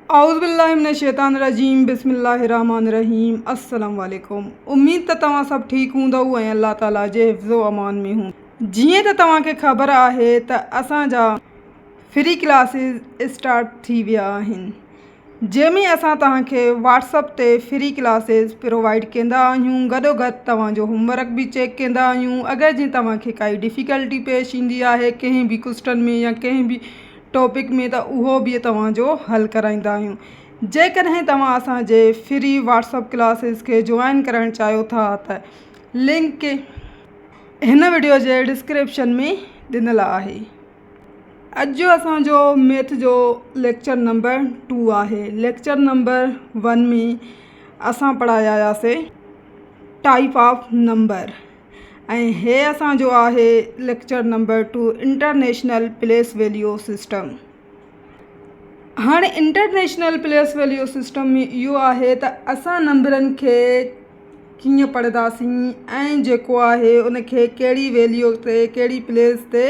औज़ुबिल्लाहिमिनश्शैतानिर्रजीम बिस्मिल्लाहिर्रहमानिर्रहीम अस्सलाम वालेकुम। उम्मीद त तव्हां सभु ठीकु हूंदव ऐं अल्लाह ताला जे हिफ़्ज़ो अमान में हूं। जीअं त तव्हांखे ख़बर आहे त असांजा फ्री क्लासिस स्टार्ट थी विया आहिनि, जंहिंमें असां तव्हांखे व्हाट्सअप ते फ्री क्लासिस प्रोवाइड कंदा आहियूं। गॾोगॾु तव्हांजो होमवर्क बि चेक कंदा आहियूं। अगरि जीअं तव्हांखे काई डिफ़िकल्टी पेश ईंदी आहे कंहिं बि क्वेश्चन में या कंहिं बि टॉपिक में, त उहो बि तव्हांजो हल कराईंदा आहियूं। जेकॾहिं तव्हां असांजे फ्री व्हाट्सअप क्लासिस खे जॉइन करणु चाहियो था त लिंक हिन वीडियो जे डिस्क्रिप्शन में ॾिनल आहे। अॼु जो असांजो मैथ जो लेक्चर नंबर 2 आहे। लेक्चर नंबर 1 में असां पढ़ाया हुआसीं टाइप ऑफ नंबर, ऐं हे असांजो आहे lecture number 2 international place value system. हाणे इंटरनेशनल प्लेस वैल्यू सिस्टम में इहो आहे त असां नंबरनि खे कीअं पढ़ंदासीं ऐं जेको आहे उनखे कहिड़ी वैल्यू ते कहिड़ी प्लेस ते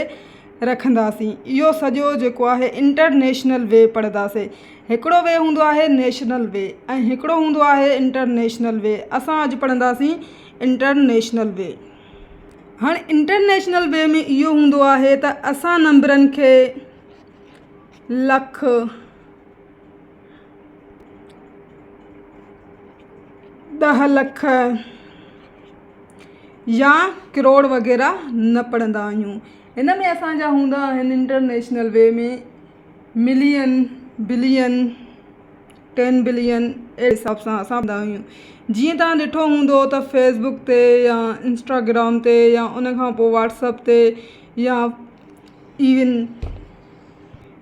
रखंदासीं। इहो सॼो जेको आहे इंटरनेशनल वे पढ़ंदासीं। हिकिड़ो वे हूंदो आहे नेशनल वे ऐं हिकिड़ो हूंदो आहे इंटरनेशनल वे। असां अॼु पढ़ंदासीं इंटरनेशनल वे। हाणे इंटरनेशनल वे में इहो हूंदो आहे त असां नंबरनि खे लख, 10 लख या करोड़ वग़ैरह न पढ़ंदा आहियूं। हिन में असांजा हूंदा आहिनि इंटरनेशनल वे में मिलियन, बिलियन, 10 बिलियन, अहिड़े हिसाब सां असां पढ़ंदा आहियूं। जीअं तव्हां ॾिठो हूंदो त फेसबुक ते या इंस्टाग्राम ते या उनखां पोइ व्हाट्सअप ते या इवन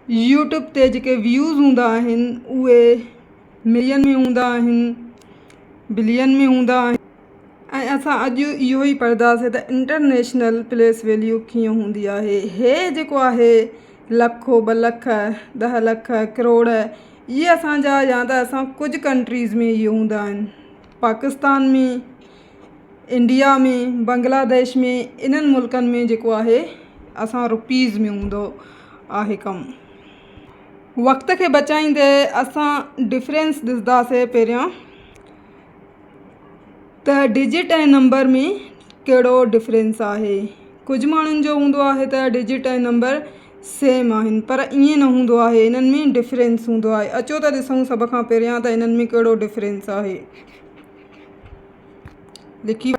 यूट्यूब ते जेके व्यूज़ हूंदा आहिनि उहे मिलियन में हूंदा आहिनि, बिलियन में हूंदा आहिनि। ऐं असां अॼु इहो ई पढ़ंदासीं त इंटरनेशनल प्लेस वैल्यू कीअं हूंदी आहे। हे जेको आहे लखो, 2 लख, 10 लख, करोड़, इहे असांजा या त असां कुझु कंट्रीज़ में इहे हूंदा आहिनि। पाकिस्तान में, इंडिया में, बांग्लादेश में, इन्हनि मुल्कनि में जेको आहे असां रुपीज़ में हूंदो आहे कमु। वक़्त खे बचाईंदे असां डिफरेंस ॾिसंदासीं। पहिरियां त डिजिट ऐं नंबर में कहिड़ो डिफरेंस आहे। कुझु माण्हुनि जो हूंदो आहे त डिजिट ऐं नंबर सेम आहिनि, पर ईअं न हूंदो आहे। इन्हनि में डिफरेंस हूंदो आहे। अचो त ॾिसूं सभ खां पहिरियां त इन्हनि में कहिड़ो डिफरेंस आहे। लिखी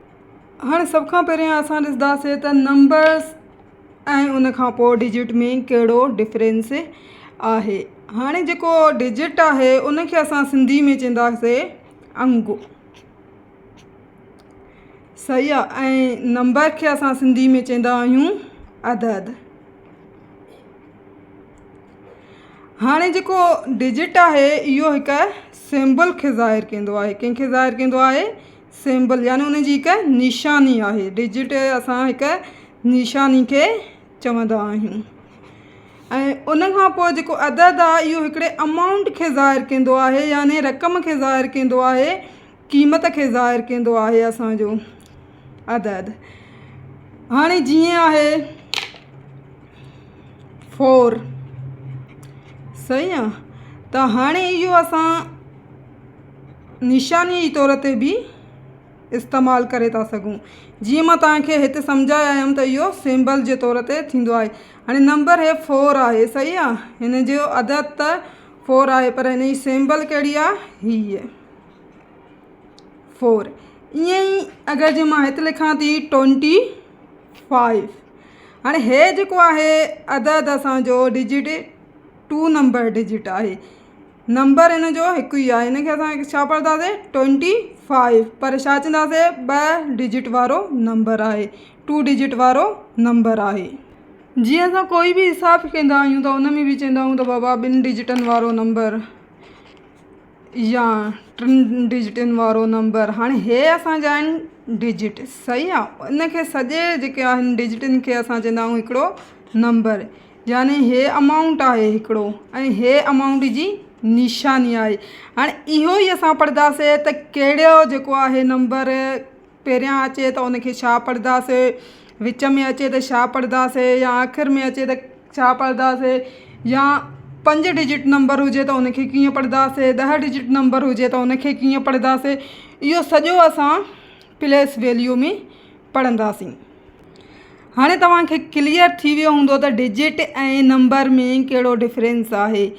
हाणे सभ खां पहिरियां असां ॾिसंदासीं त नंबर्स ऐं उनखां पोइ डिजिट में कहिड़ो डिफरेंस आहे। हाणे जेको डिजिट आहे उनखे असां सिंधी में चवंदासीं अंगु, सही आहे, ऐं नंबर खे असां सिंधी में चवंदा आहियूं अदद। हाणे जेको डिजिट आहे इहो हिकु सिंबल खे ज़ाहिर कंदो आहे। कंहिंखे ज़ाहिर कंदो आहे? सिंबल, यानी उनजी हिकु निशानी आहे। डिजिट असां हिकु निशानी खे चवंदा आहियूं। ऐं उनखां पोइ जेको अदद आहे इहो हिकिड़े अमाउंट खे ज़ाहिर कंदो आहे, यानी रक़म खे ज़ाहिर कंदो आहे, क़ीमत खे ज़ाहिर कंदो आहे असांजो अदद। हाणे जीअं आहे 4, सही आहे, त हाणे इहो असां निशानी जे तौर ते बि इस्तेमालु करे था सघूं। जीअं मां तव्हांखे हिते सम्झायो आहियां त इहो सिंबल जे तौर ते थींदो आहे। हाणे नंबर हे 4 आहे, सही आहे, हिन जो अदद त 4 आहे, पर हिन जी सिंबल कहिड़ी आहे? हीअ 4। ईअं ई अगरि जे मां हिते लिखां थी 25, हाणे हे जेको आहे अदद असांजो डिजिट 2 नंबर डिजिट आहे। नंबर हिन जो हिकु ई आहे, हिनखे असां छा पढ़ंदासीं? 25, पर छा चवंदासीं? 2 डिजिट वारो नंबर आहे, 2 डिजिट वारो नंबर आहे। जीअं असां कोई बि हिसाब कंदा आहियूं त उन में बि चवंदा आहियूं त बाबा 2 डिजिटनि वारो नंबर या 3 डिजिटनि वारो नंबर। हाणे हे असांजा आहिनि डिजिट, सही आहे, इनखे सॼे जेके आहिनि डिजिटनि खे असां चवंदा आहियूं हिकिड़ो नंबर, यानी हे अमाउंट आहे हिकिड़ो, ऐं हे अमाउंट जी निशानी आहे। हाणे इहो ई असां पढ़ंदासीं त कहिड़ो जेको आहे नंबर पहिरियां अचे त उनखे छा पढ़ंदासीं, विच में अचे त छा पढ़ंदासीं, या आख़िर में अचे त छा पढ़ंदासीं, या 5 डिजिट नंबर हुजे त उनखे कीअं पढ़ंदासीं, 10 डिजिट नंबर हुजे त उनखे कीअं पढ़ंदासीं, इहो सॼो असां प्लेस वैल्यू में पढ़ंदासीं। हाणे तव्हांखे क्लियर थी वियो हूंदो त डिजिट ऐं नंबर में कहिड़ो डिफरेंस आहे।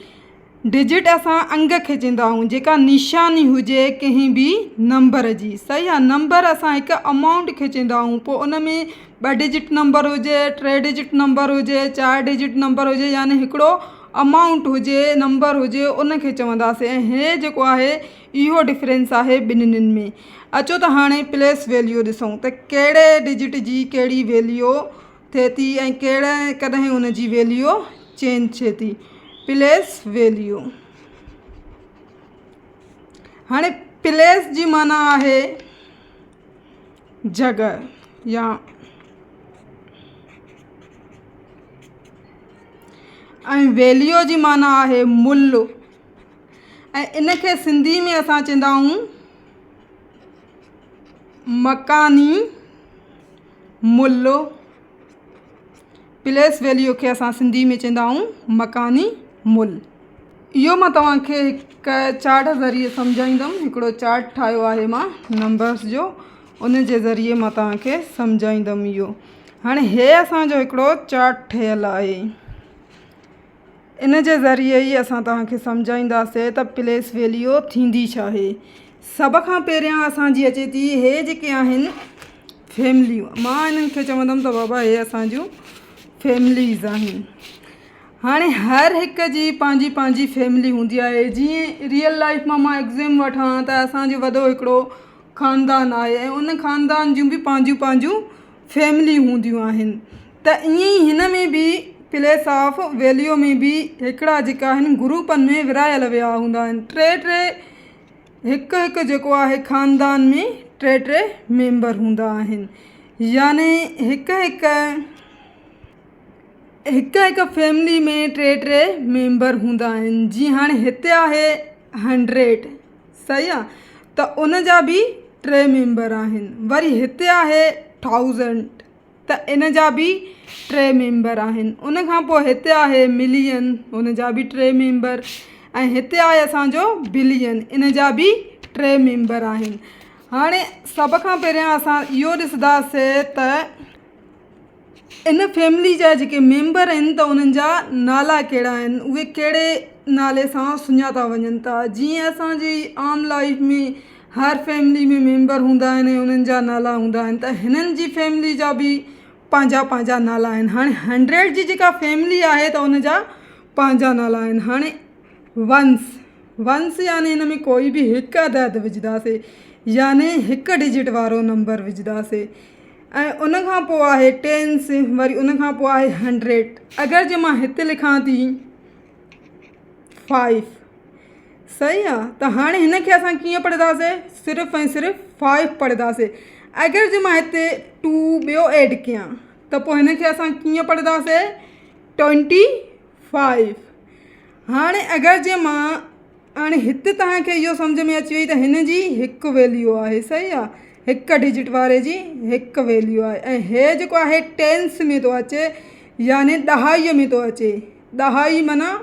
डिजिट असां अंग खे चवंदा आहियूं, जेका निशानी हुजे कंहिं बि नंबर जी, सही आहे। नंबर असां हिकु अमाउंट खे चवंदा आहियूं, पोइ उन में 2 डिजिट नंबर हुजे, 3 डिजिट नंबर हुजे, 4 डिजिट नंबर हुजे, यानी हिकिड़ो अमाउंट हुजे, नंबर हुजे, उनखे चवंदासीं। ऐं हे जेको आहे इहो डिफरेंस आहे ॿिन्हिनि में। अचो त हाणे प्लेस वैल्यू ॾिसूं त कहिड़े डिजिट जी कहिड़ी वैल्यू थिए थी ऐं कॾहिं उन जी वैल्यू चेंज थिए थी। प्लेस वैल्यू, हाणे प्लेस जी माना आहे जगह या ऐं वैल्यू जी माना आहे मुल्ह। ऐं इनखे सिंधी में असां चवंदा आहियूं मकानी मुल्ह। प्लेस वैल्यू खे असां सिंधी में चवंदा आहियूं मकानी मुल्ह। इहो मां तव्हांखे हिकु चार्ट ज़रिए सम्झाईंदमि। हिकिड़ो चार्ट ठाहियो आहे मां नंबर्स जो, उन जे ज़रिए मां तव्हांखे सम्झाईंदमि इहो। हाणे हे असांजो हिकिड़ो चार्ट ठहियलु आहे, इन जे ज़रिए ई असां तव्हांखे सम्झाईंदासीं त प्लेस वैल्यू थींदी छा आहे। सभ खां पहिरियां असांजी अचे थी हे जेके आहिनि फैमिलियूं। मां इन्हनि खे चवंदमि त बाबा हे असांजूं फैमिलीज़ आहिनि। हाणे हर हिक जी पंहिंजी पंहिंजी फैमिली हूंदी आहे। जीअं रियल लाइफ मां एग्ज़ाम वठां त असांजो वॾो हिकिड़ो ख़ानदान आहे ऐं उन ख़ानदान जूं बि पंहिंजूं पंहिंजूं फैमिली हूंदियूं आहिनि। त ईअं ई हिन में बि प्लेस ऑफ वैल्यू में बि हिकिड़ा जेका आहिनि ग्रुपनि में विरायल विया हूंदा आहिनि। टे हिकु हिकु जेको आहे ख़ानदान में टे मेंबर हूंदा आहिनि, यानी हिकु हिकु फैमिली में टे मेंबर हूंदा आहिनि। जीअं हाणे हिते आहे 100, सही आहे, त उन जा बि 3 मेंबर आहिनि। वरी हिते आहे 1000, त इन जा बि 3 मेंबर आहिनि। उन खां पोइ हिते आहे मिलियन, उन जा बि 3 मेंबर। ऐं हिते आहे असांजो बिलियन, इन जा बि 3 मेंबर आहिनि। हाणे सभ खां पहिरियां असां इहो ॾिसंदासीं त इन फैमिली जा जेके मेंबर आहिनि त उन्हनि जा नाला कहिड़ा आहिनि, उहे कहिड़े नाले सां सुञाता वञनि था। जीअं असांजी आम लाइफ में हर फैमिली में मेंबर हूंदा आहिनि ऐं उन्हनि जा नाला हूंदा आहिनि, त हिननि जी फैमिली जा बि पंहिंजा पंहिंजा नाला आहिनि। हाणे 100 जी जेका फैमिली आहे त उन जा पंहिंजा नाला आहिनि। हाणे वंस यानी हिन में कोई बि हिकु अदद विझंदासीं, यानी हिकु डिजिट वारो नंबर विझंदासीं। ऐं उन खां पोइ आहे 10, वरी उन खां पोइ आहे 100। अगरि जे मां हिते लिखां थी 5, सही आहे, त हाणे हिन खे असां कीअं पढ़ंदासीं, सिर्फ़ु ऐं सिर्फ़ु 5 पढ़ंदासीं। अगरि जे मां हिते 2 ॿियो ऐड कयां त पोइ हिन खे असां कीअं पढ़ंदासीं, 25। हाणे अगरि जे मां हाणे हिते तव्हांखे इहो सम्झ में अची वई त हिन जी हिकु वैल्यू आहे, सही आहे, हिकु डिजिट वारे जी हिकु वैल्यू आहे। ऐं हे जेको आहे 10 में थो अचे, यानी 10 में थो अचे। 10 माना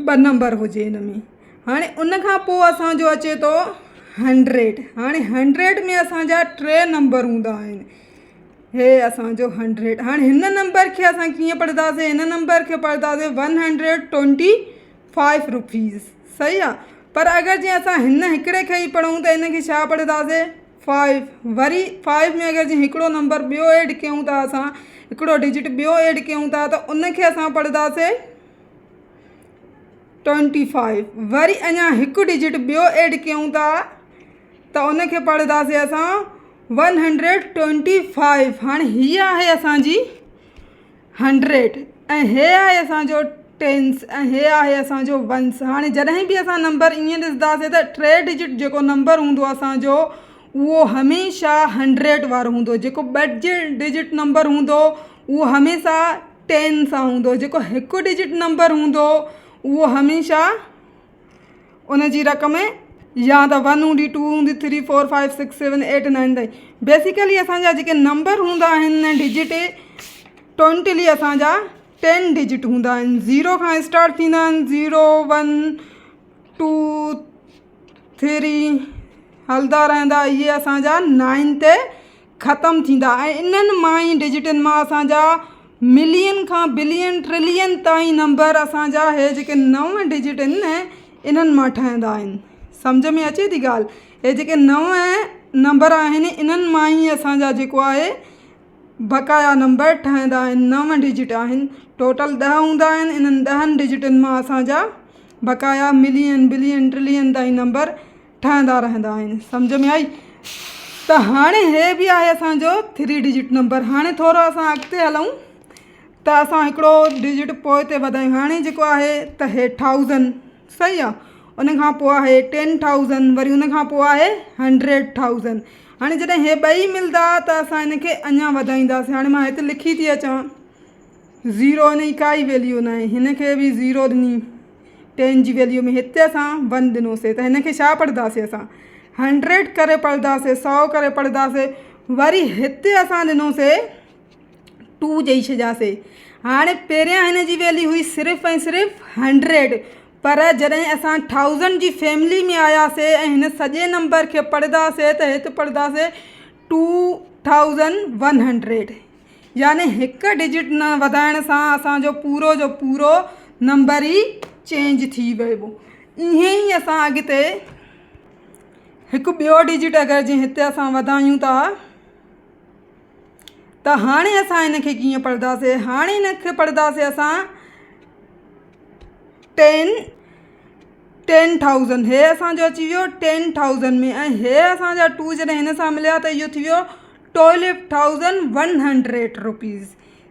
2 नंबर हुजे हिन में। हाणे उन खां पोइ असांजो अचे थो 100। हाणे 100 में असांजा 3 नंबर हूंदा आहिनि। हे असांजो 100। हाणे हिन नंबर खे असां कीअं पढ़ंदासीं, हिन नंबर खे पढ़ंदासीं 125 रुपीज़, सही आहे। पर अगरि जीअं असां हिन हिकिड़े खे ई पढ़ूं त हिन खे छा पढ़ंदासीं, 5। वरी 5 में अगरि जीअं हिकिड़ो नंबर ॿियो ऐड कयूं था, असां हिकिड़ो डिजिट ॿियो ऐड कयूं था, त उन खे असां पढ़ंदासीं 25। वरी अञा हिकु डिजिट ॿियो ऐड कयूं था त उन खे पढ़ंदासीं असां 125। हाणे हीअ आहे असांजी 100 ऐं हे आहे असांजो 10 ऐं हे आहे असांजो 1। हाणे जॾहिं बि असां नंबर ईअं ॾिसंदासीं त 3 डिजिट जेको नंबर हूंदो असांजो उहो हमेशह 100 वारो हूंदो। जेको 2 डिजिट नंबर हूंदो उहो हमेशह 10 सां हूंदो। जेको हिकु डिजिट नंबर हूंदो उहो हमेशह उन जी रक़म या त 1 हूंदी, 2 हूंदी, 3, 4, 5, 6, 7, 8, 9 ताईं। बेसिकली असांजा जेके नंबर हूंदा आहिनि डिजिट टोटली असांजा 10 डिजिट हूंदा आहिनि। 0 खां स्टार्ट थींदा आहिनि। 0 1 2 3 हलंदा रहंदा। इहे असांजा 9 ते ख़तमु थींदा ऐं इन्हनि मां ई डिजिटनि मां असांजा मिलियन खां बिलियन ट्रिलियन ताईं नंबर असांजा हे जेके 9 डिजिट आहिनि न इन्हनि मां ठहंदा आहिनि। सम्झ में अचे थी ॻाल्हि? हे जेके 9 नंबर आहिनि इन्हनि मां ई असांजा जेको आहे बक़ाया नंबर ठहंदा आहिनि। 9 डिजिट आहिनि। टोटल 10 हूंदा आहिनि। इन्हनि 10 डिजिटनि मां असांजा बक़ाया मिलियन बिलियन ट्रिलियन ताईं नंबर ठहंदा रहंदा आहिनि। सम्झ में आई? त हाणे हे बि आहे असांजो 3 डिजिट नंबर। हाणे थोरो असां अॻिते हलूं त असां हिकिड़ो डिजिट पोइ ते वधायूं। हाणे जेको आहे त हे 1000 सही आहे। उन खां पोइ आहे 10,000 वरी उन खां पोइ आहे 100,000। हाणे जॾहिं हे ॿई मिलंदा त असां हिनखे अञा वधाईंदासीं। हाणे मां हिते लिखी थी अचां 0 इन जी काई वैल्यू न आहे। हिनखे बि 0 ॾिनी 10 जी वैल्यू में। हिते असां 1 ॾिनोसीं त हिनखे छा पढ़ंदासीं असां 100 करे पढ़ंदासीं 100 करे पढ़ंदासीं। वरी हिते असां ॾिनोसीं 2 ॾेई छॾियासीं। हाणे पहिरियां हिन जी वैल्यू हुई सिर्फ़ु ऐं सिर्फ़ु 100 पर जॾहिं असां 1000 जी फैमिली में आयासीं ऐं हिन सॼे नंबर खे पढ़ंदासीं त हिते पढ़ंदासीं 2100 यानी हिकु डिजिट न वधाइण सां असांजो पूरो जो पूरो नंबर ई चेंज थी वियो। ईअं ई असां अॻिते हिकु ॿियो डिजिट अगरि जीअं हिते असां वधायूं था त हाणे असां हिनखे कीअं पढ़ंदासीं? हाणे हिनखे पढ़ंदासीं असां 10,000। हे असांजो अची वियो 10,000 में ऐं हे असांजा 2 जॾहिं हिन सां मिलिया त इहो थी वियो 12,100 रुपीज़।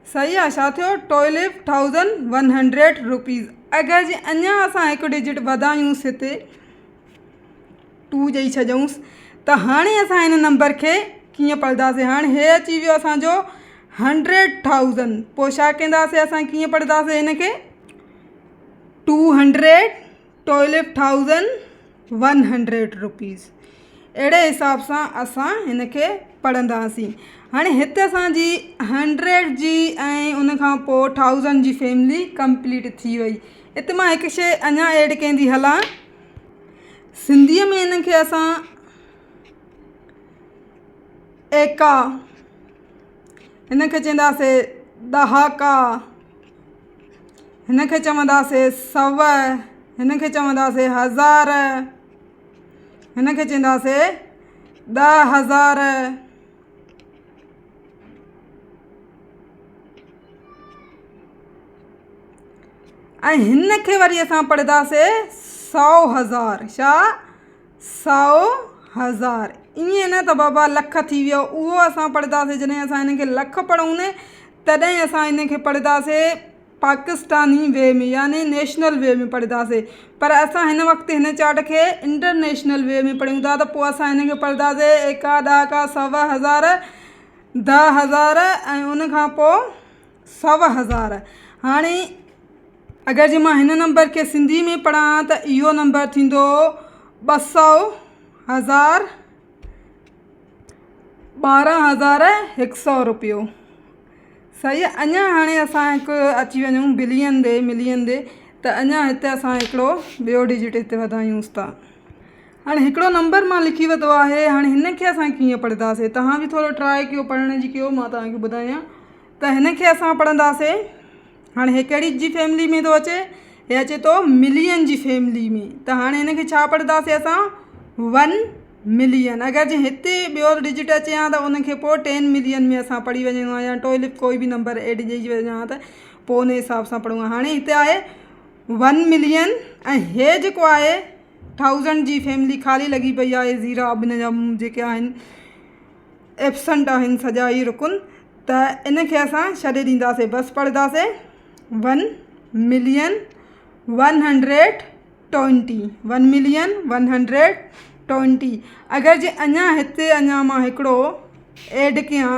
सही आहे। छा थियो 12,100 रुपीज़। अगरि जे अञा असां हिकु डिजिट वधायूंसि हिते 2 ॾेई छॾियूंसि त हाणे असां हिन नंबर खे कीअं पढ़ंदासीं? हाणे हे अची वियो असांजो 100,000। पोइ छा कंदासीं असां कीअं पढ़ंदासीं हिनखे 212,100 रुपीज़। अहिड़े हिसाब सां असां हिनखे पढ़ंदासीं। हाणे हिते असांजी 100 जी ऐं उन खां पोइ 1000 जी फैमिली कंप्लीट थी वई। हिते मां हिकु शइ अञा ऐड कंदी हलां। सिंधीअ में हिनखे असां एका, हिनखे चवंदासीं ॾहाका, हिनखे चवंदासीं 100, हिनखे चवंदासीं 1000, हिनखे चवंदासीं 10,000 ऐं हिनखे वरी असां पढ़ंदासीं 100,000। छा 100,000। ईअं न त बाबा लख थी वियो। उहो असां पढ़ंदासीं जॾहिं असां हिनखे लख पढ़ूं न तॾहिं असां हिनखे पढ़ंदासीं पाकिस्तानी वे में यानी नेशनल वे में पढ़ंदासीं। पर असां हिन वक़्तु हिन चार्ट खे इंटरनेशनल वे में पढ़ूं था त पोइ असां हिनखे पढ़ंदासीं एका ॾहाका 100,000 10,000 ऐं उन खां पोइ 100,000। हाणे अगरि जे मां हिन नंबर खे सिंधी में पढ़ां त इहो नंबर थींदो 200,000 12,100 रुपयो। सही आहे। अञा हाणे असां हिकु अची वञूं बिलियन ते मिलियन ते त अञा हिते असां हिकिड़ो ॿियो डिजिट हिते वधायूंसि था। हाणे हिकिड़ो नंबर मां लिखी वरितो आहे। हाणे हिनखे असां कीअं पढ़ंदासीं? तव्हां बि थोरो ट्राए कयो पढ़ण जी कयो। मां तव्हांखे ॿुधायां त हिनखे असां पढ़ंदासीं। हाणे हे कहिड़ी जी फैमिली में थो अचे? हे अचे थो मिलियन जी फैमिली में। त हाणे हिनखे छा पढ़ंदासीं असां 1 मिलियन। अगरि जे हिते ॿियो डिजिट अचे हा त उनखे पोइ 10 मिलियन में असां पढ़ी वञूं हा या 12 कोई बि नंबर एड ॾेई वञा हा त पोइ उन हिसाब सां पढ़ूं हा। हाणे हिते आहे 1 मिलियन ऐं हे जेको आहे 1000 जी फैमिली ख़ाली लॻी पई आहे। ज़ीरा ॿिन जा जेके आहिनि एब्सेंट आहिनि सॼा ई रुकुन त इनखे असां छॾे ॾींदासीं। बसि पढ़ंदासीं 1,120 1,120। अगरि जे अञा हिते अञा मां हिकिड़ो ऐड कयां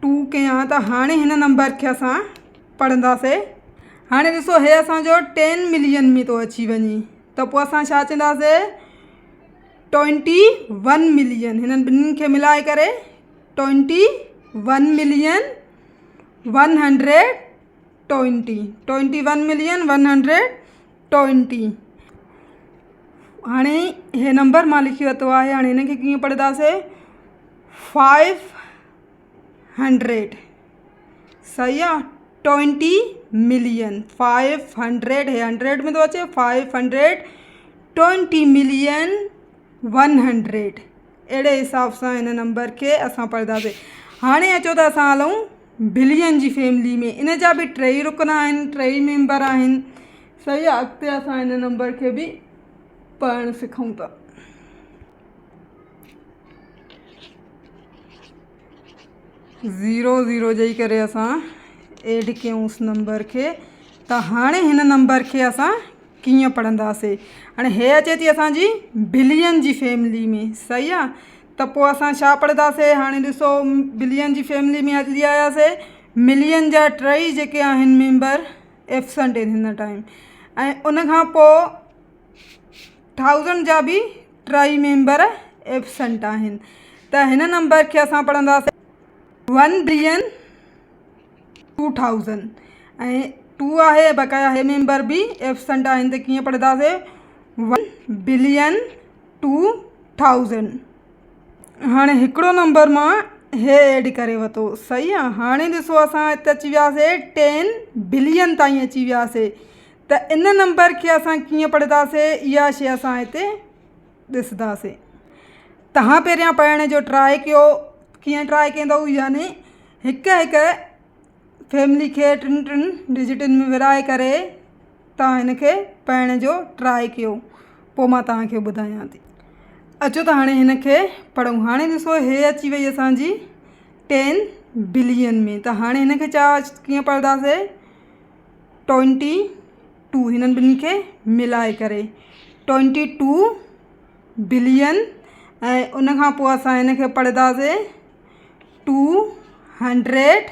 2 कयां त हाणे हिन नंबर खे असां पढ़ंदासीं। हाणे ॾिसो हे असांजो 10 मिलियन में थो अची वञे त पोइ असां छा चवंदासीं 21 मिलियन। हिननि ॿिन्हिनि खे मिलाए करे 21,120 21,120। हाणे हे नंबर मां लिखी वरितो आहे। हाणे हिनखे कीअं पढ़ंदासीं? 500। सही आहे। 20 मिलियन 500, हे 100 में थो अचे। 500 20 मिलियन 100। अहिड़े हिसाब सां हिन नंबर खे असां पढ़ंदासीं। हाणे अचो त असां हलूं बिलियन जी फैमिली में। इन जा बि 3 रुकन आहिनि, 3 मेंबर आहिनि। सही आहे। अॻिते असां हिन नंबर खे बि पढ़णु सिखूं था। 00 ॾेई करे असां एड कयूं उस नंबर खे। त हाणे हिन नंबर खे असां कीअं पढ़ंदासीं? हाणे हे अचे थी असांजी बिलियन जी फैमिली में। सही आहे। त पोइ असां छा पढ़ंदासीं? हाणे ॾिसो, बिलियन जी फैमिली में हली आयासीं। मिलियन जा 3 जेके आहिनि मेंबर एब्सेंट आहिनि हिन टाइम, ऐं उनखां पोइ 1000 जा बि 3 मेंबर एब्सेंट आहिनि। त हिन नंबर खे असां पढ़ंदासीं 1,000,000। ऐं 2 आहे बकाया, हे मेंबर बि एब्सेंट आहिनि। त कीअं पढ़ंदासीं? 1,000,000,2,000। हाणे हिकिड़ो नंबर मां हे एड करे वरितो। सही आहे। हाणे ॾिसो, असां हिते अची वियासीं 10 बिलियन ताईं अची वियासीं। त इन नंबर खे असां कीअं पढ़ंदासीं? इहा शइ असां हिते ॾिसंदासीं। तव्हां पहिरियां पढ़ण जो ट्राए कयो। कीअं ट्राए कंदव? यानी हिकु फैमिली खे 3 डिजिटनि में विराए करे तव्हां हिनखे पढ़ण जो ट्राए कयो, पोइ मां तव्हांखे ॿुधायां थी। अचो त हाणे हिनखे पढ़ूं। हाणे ॾिसो, हे अची वई असांजी 10 बिलियन में। त हाणे हिनखे कीअं पढ़ंदासीं? 22, हिननि ॿिन्हिनि खे मिलाए करे 22 बिलियन। ऐं उनखां पोइ असां हिनखे पढ़ंदासीं 200।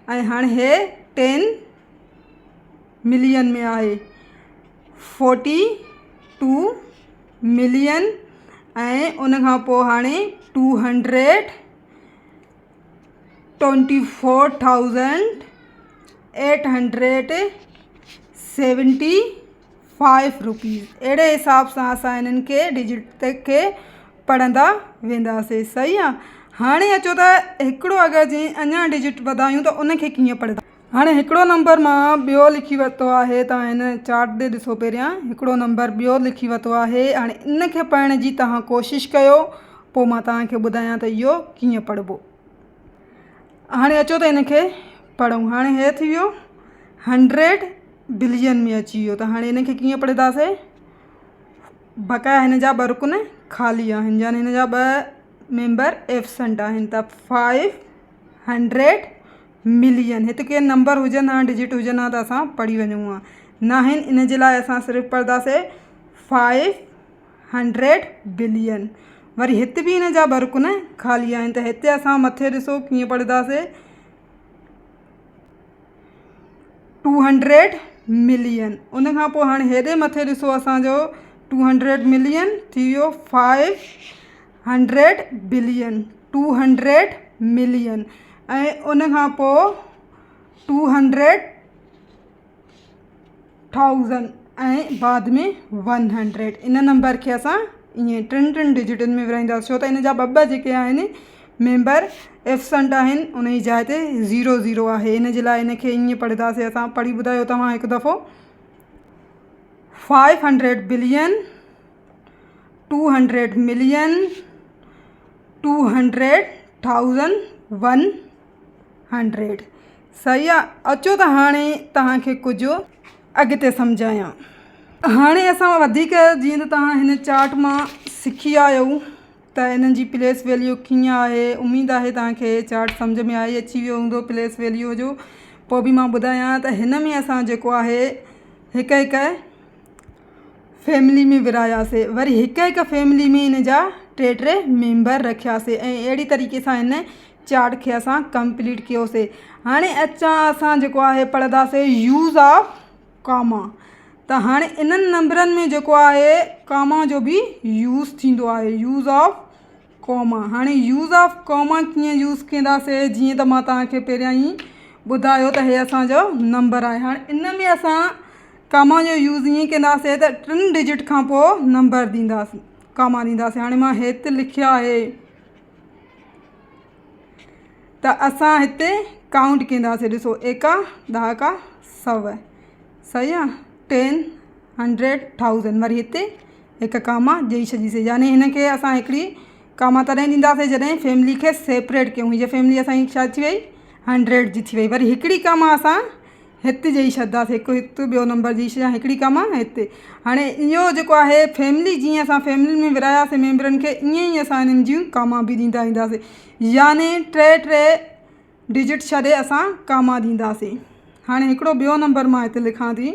ऐं हाणे हे 10 मिलियन में आहे 42 मिलियन। ऐं उनखां पोइ हाणे 224,875 रुपीज़। अहिड़े हिसाब सां असां हिननि खे डिजिट खे पढ़ंदा वेंदासीं। सही आहे। हाणे अचो त हिकिड़ो अगरि जीअं अञा डिजिट वधायूं त उनखे कीअं पढ़ंदा? हाणे हिकिड़ो नंबर मां ॿियो लिखी वरितो आहे। तव्हां हिन चार्ट ते ॾिसो, पहिरियां हिकिड़ो नंबर ॿियो लिखी वरितो आहे। हाणे इनखे पढ़ण जी तव्हां कोशिशि कयो, पोइ मां तव्हांखे ॿुधायां त इहो कीअं पढ़िबो। हाणे अचो त हिनखे पढ़ूं। हाणे हे थी वियो 100 बिलियन में अची वियो। त हाणे हिनखे कीअं पढ़ंदासीं? बकाया हिन जा 2 रुकन ख़ाली आहिनि, यानी हिन जा 2 मेंबर एब्सेंट आहिनि। त 500 मिलियन। हिते के नंबर हुजनि हा, डिजिट हुजनि हा, त असां पढ़ी वञूं हा। न आहिनि, इन जे लाइ असां सिर्फ़ु पढ़ंदासीं 500 बिलियन। वरी हिते बि हिन जा 2 रुकन ख़ाली आहिनि। त हिते असां मथे ॾिसो कीअं पढ़ंदासीं? 200 मिलियन। उनखां पोइ हाणे हेॾे मथे ॾिसो, असांजो 200 मिलियन थी वियो 500 बिलियन। 200 मिलियन। ऐं उनखां पोइ 200,000 ऐं बाद में 100। इन नंबर खे असां ईअं 3 डिजिटनि में विराईंदासीं, छो त इन जा 2 जेके आहिनि मेंबर एब्सेंट आहिनि, उन जी जाइ ते 00 आहे। इन जे लाइ इनखे ईअं पढ़ंदासीं असां। पढ़ी ॿुधायो तव्हां हिकु दफ़ो। 500 बिलियन 200 मिलियन 200,100। सही आहे। अचो त हाणे तव्हांखे कुझु अॻिते सम्झायां। हाणे असां वधीक जीअं त तव्हां हिन चार्ट मां सिखी आहियो त हिननि जी प्लेस वैल्यू कीअं आहे। उमेदु आहे तव्हांखे चार्ट सम्झ में अची वियो हूंदो प्लेस वैल्यू जो। पोइ बि मां ॿुधायां त हिन में असां जेको आहे हिकु फैमिली में विरायासीं। वरी हिकु फैमिली में इन जा 3 मेंबर रखियासीं। ऐं अहिड़ी तरीक़े सां हिन चार्ट खे असां कंप्लीट कयोसीं। हाणे असां जेको आहे पढ़ंदासीं यूज़ ऑफ कॉमा। त हाणे इन्हनि नंबरनि में जेको आहे कॉमा जो बि यूज़ थींदो आहे, यूज़ ऑफ कॉमा। हाणे यूज़ ऑफ कॉमा कीअं यूज़ कंदासीं? जीअं त मां तव्हांखे पहिरियां ई ॿुधायो त हे असांजो नंबर आहे। हाणे इन में असां कामा जो यूज़ ईअं कंदासीं त 3 डिजिट खां पोइ नंबर ॾींदासीं, कामा ॾींदासीं। हाणे मां हिते लिखियो आहे त असां हिते काउंट कंदासीं। ॾिसो 1 10 100, सही आहे, 10 100 1000, वरी हिते हिकु कामा ॾेई छॾीसीं। यानी हिन खे असां हिकिड़ी कामा तॾहिं ॾींदासीं जॾहिं फैमिली खे सेपरेट कयूं। हीअ फैमिली असांजी छा थी वई, 100 जी थी वई। वरी हिकिड़ी कामा असां हिते ॾेई छॾंदासीं, हिकु ॿियो नंबर ॾेई छॾियां, हिकिड़ी कामा हिते। हाणे इहो जेको आहे फैमिली, जीअं असां फैमिली में विरायासीं मेंबरनि खे, ईअं ई असां हिननि जूं कामा बि ॾींदा ईंदासीं। यानी 3 डिजिट छॾे असां कामा ॾींदासीं। हाणे हिकिड़ो ॿियो नंबर मां हिते लिखां थी।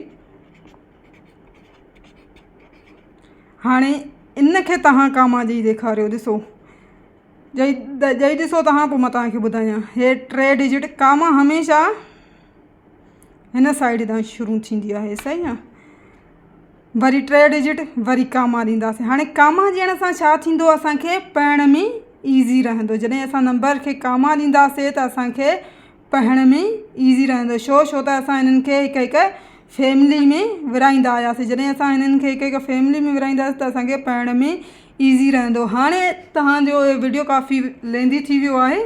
हाणे इन खे तव्हां कामा ॾेई ॾेखारियो। ॾिसो ॾेई ॾिसो तव्हां, पोइ मां तव्हांखे ॿुधायां। हे 3 डिजिट, कामा हमेशह हिन साइड तां शुरू थींदी आहे, सही आहे। वरी 3 डिजिट, वरी कामा ॾींदासीं। हाणे कामा ॾियण सां छा थींदो, असांखे पढ़ण में ईज़ी रहंदो। जॾहिं असां नंबर खे कामा ॾींदासीं त असांखे पढ़ण में ईज़ी रहंदो। छो त असां हिननि खे हिकु हिकु फैमिली में विराईंदा हुआसीं। जॾहिं असां हिननि खे हिकु हिकु फैमिली में विराईंदासीं त असांखे पढ़ण में ईज़ी रहंदो। हाणे तव्हांजो इहो वीडियो काफ़ी लेंदी थी वियो आहे।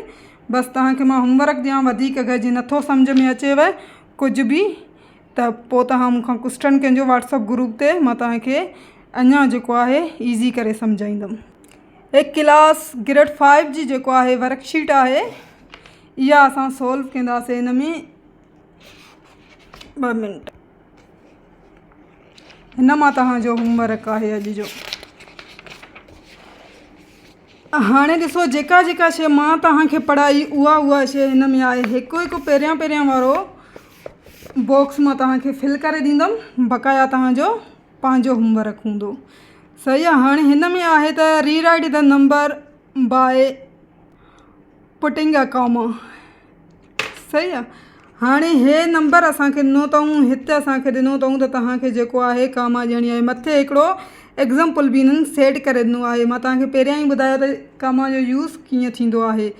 बसि तव्हांखे मां होमवर्क ॾियां, वधीक अगरि जीअं नथो सम्झ में अचेव कुझु बि, त पोइ तव्हां मूंखां क्वेश्चन कजो व्हाट्सअप ग्रुप ते, मां तव्हांखे अञा जेको आहे ईज़ी करे सम्झाईंदमि। एक क्लास ग्रेड 5 जी जेको आहे वर्कशीट आहे, इहा असां सोल्व कंदासीं हिन में 2 मिंट। हिन मां तव्हांजो होमवर्क आहे अॼु जो। हाणे ॾिसो, जेका जेका शइ मां तव्हांखे पढ़ाई उहा शइ हिन में आहे। हिकु हिकु पहिरियां वारो बॉक्स मां तव्हांखे फिल करे ॾींदमि, बक़ाया तव्हांजो पंहिंजो होमवर्क हूंदो, सही आहे। हाणे हिन में आहे त rewrite the number by putting a comma, सही आहे। हाणे हे नंबर असांखे ॾिनो अथऊं, हिते असांखे ॾिनो अथऊं त तव्हांखे जेको आहे कामा ॾियणी आहे। मथे हिकिड़ो एग्ज़ाम्पल बि हिननि सेट करे ॾिनो आहे। मां तव्हांखे पहिरियां ई ॿुधायो त कामा जो यूज़ कीअं थींदो आहे।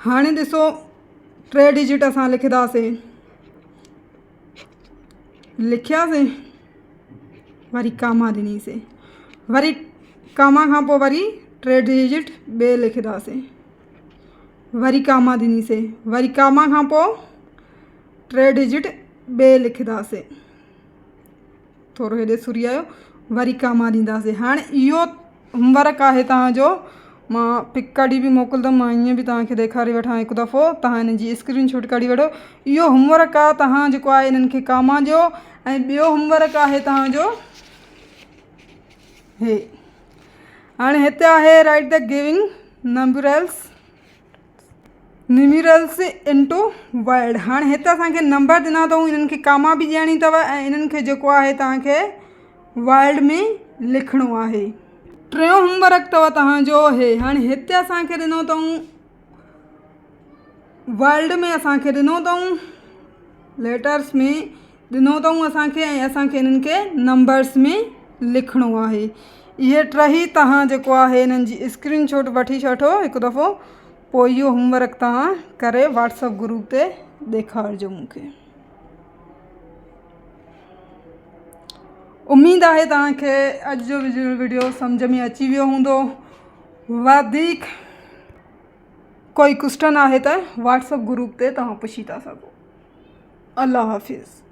हाणे ॾिसो, 3 डिजिट असां लिखंदासीं, लिखियासीं, वरी कामा ॾिनीसीं, वरी कामा खां पोइ वरी 3 डिजिट ॿिए लिखंदासीं, वरी कामा ॾिनीसीं, वरी कामा खां पोइ 3 डिजिट ॿिए लिखंदासीं, थोरो हेॾे सुरी आयो, वरी कामा ॾींदासीं। हाणे इहो होमवर्क आहे तव्हांजो। मां पिक कढी बि मोकिलींदमि, मां ईअं बि तव्हांखे ॾेखारे वठां हिकु दफ़ो, तव्हां हिन जी स्क्रीनशॉट कढी वठो। इहो होमवर्क आहे तव्हां जेको आहे हिननि खे कामा ॾियो। ऐं ॿियो होमवर्क आहे तव्हांजो हे। हाणे हिते आहे right the giving numerals into word. हाणे हिते असांखे नंबर ॾिना अथऊं, हिननि खे कामा बि ॾियणी अथव ऐं हिननि खे जेको आहे तव्हांखे वर्ड में लिखिणो आहे। टियों होमवर्क अथव तव्हांजो हे। हाणे हिते असांखे ॾिनो अथऊं वर्ड में, असांखे ॾिनो अथऊं लेटर्स में ॾिनो अथऊं असांखे, ऐं असांखे हिननि खे नंबर्स में लिखिणो आहे। इहे टई तव्हां जेको आहे हिननि जी स्क्रीनशॉट वठी छॾो हिकु दफ़ो, पोइ इहो होमवर्क तव्हां करे व्हाट्सअप ग्रुप ते ॾेखारिजो मूंखे। उमेदु आहे तव्हांखे अॼु जो वीडियो सम्झ में अची वियो हूंदो। वधीक कोई क्वेश्चन आहे त व्हाट्सअप ग्रुप ते तव्हां पुछी था सघो। अल्लाह हाफ़िज़।